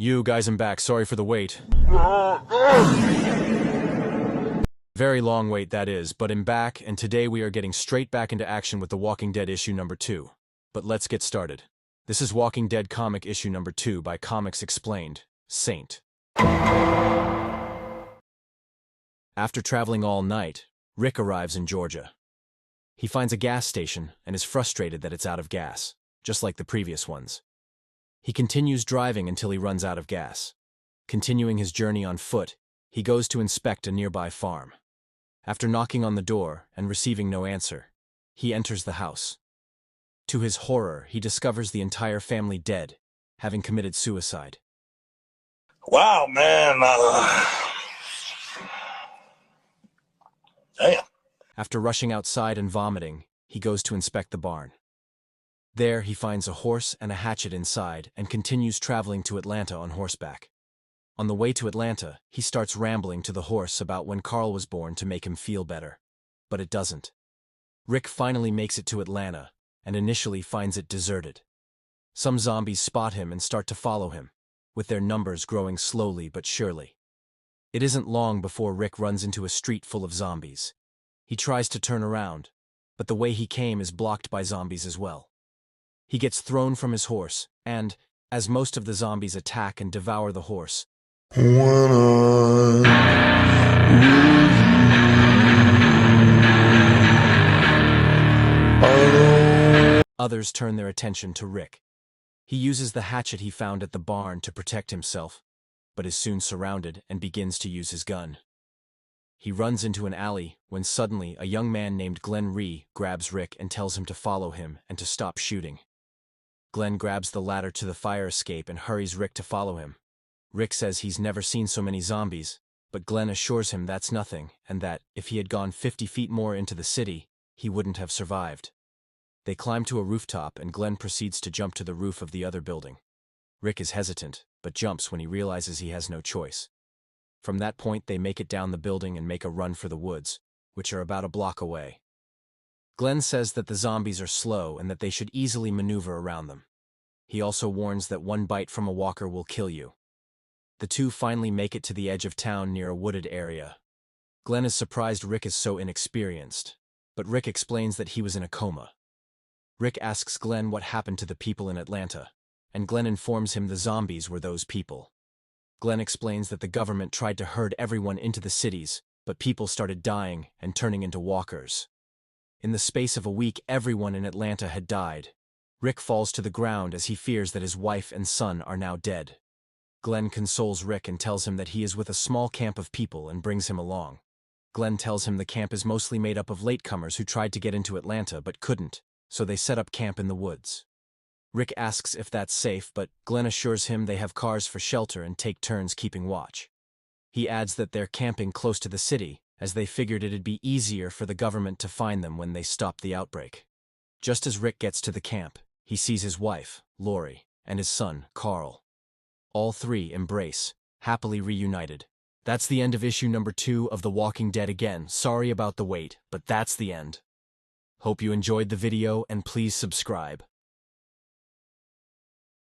You guys, I'm back. Sorry for the wait. Very long wait, that is, but I'm back, and today we are getting straight back into action with The Walking Dead issue number 2. But let's get started. This is Walking Dead comic issue number 2 by Comics Explained, Saint. After traveling all night, Rick arrives in Georgia. He finds a gas station and is frustrated that it's out of gas, just like the previous ones. He continues driving until he runs out of gas. Continuing his journey on foot, he goes to inspect a nearby farm. After knocking on the door and receiving no answer, he enters the house. To his horror, he discovers the entire family dead, having committed suicide. Wow, man. Damn. After rushing outside and vomiting, he goes to inspect the barn. There, he finds a horse and a hatchet inside and continues traveling to Atlanta on horseback. On the way to Atlanta, he starts rambling to the horse about when Carl was born to make him feel better. But it doesn't. Rick finally makes it to Atlanta, and initially finds it deserted. Some zombies spot him and start to follow him, with their numbers growing slowly but surely. It isn't long before Rick runs into a street full of zombies. He tries to turn around, but the way he came is blocked by zombies as well. He gets thrown from his horse, and, as most of the zombies attack and devour the horse, others turn their attention to Rick. He uses the hatchet he found at the barn to protect himself, but is soon surrounded and begins to use his gun. He runs into an alley when suddenly a young man named Glenn Rhee grabs Rick and tells him to follow him and to stop shooting. Glenn grabs the ladder to the fire escape and hurries Rick to follow him. Rick says he's never seen so many zombies, but Glenn assures him that's nothing and that, if he had gone 50 feet more into the city, he wouldn't have survived. They climb to a rooftop and Glenn proceeds to jump to the roof of the other building. Rick is hesitant, but jumps when he realizes he has no choice. From that point, they make it down the building and make a run for the woods, which are about a block away. Glenn says that the zombies are slow and that they should easily maneuver around them. He also warns that one bite from a walker will kill you. The two finally make it to the edge of town near a wooded area. Glenn is surprised Rick is so inexperienced, but Rick explains that he was in a coma. Rick asks Glenn what happened to the people in Atlanta, and Glenn informs him the zombies were those people. Glenn explains that the government tried to herd everyone into the cities, but people started dying and turning into walkers. In the space of a week, everyone in Atlanta had died. Rick falls to the ground as he fears that his wife and son are now dead. Glenn consoles Rick and tells him that he is with a small camp of people and brings him along. Glenn tells him the camp is mostly made up of latecomers who tried to get into Atlanta but couldn't, so they set up camp in the woods. Rick asks if that's safe, but Glenn assures him they have cars for shelter and take turns keeping watch. He adds that they're camping close to the city, as they figured it'd be easier for the government to find them when they stopped the outbreak. Just as Rick gets to the camp, he sees his wife, Lori, and his son, Carl. All three embrace, happily reunited. That's the end of issue number 2 of The Walking Dead again. Sorry about the wait, but that's the end. Hope you enjoyed the video and please subscribe.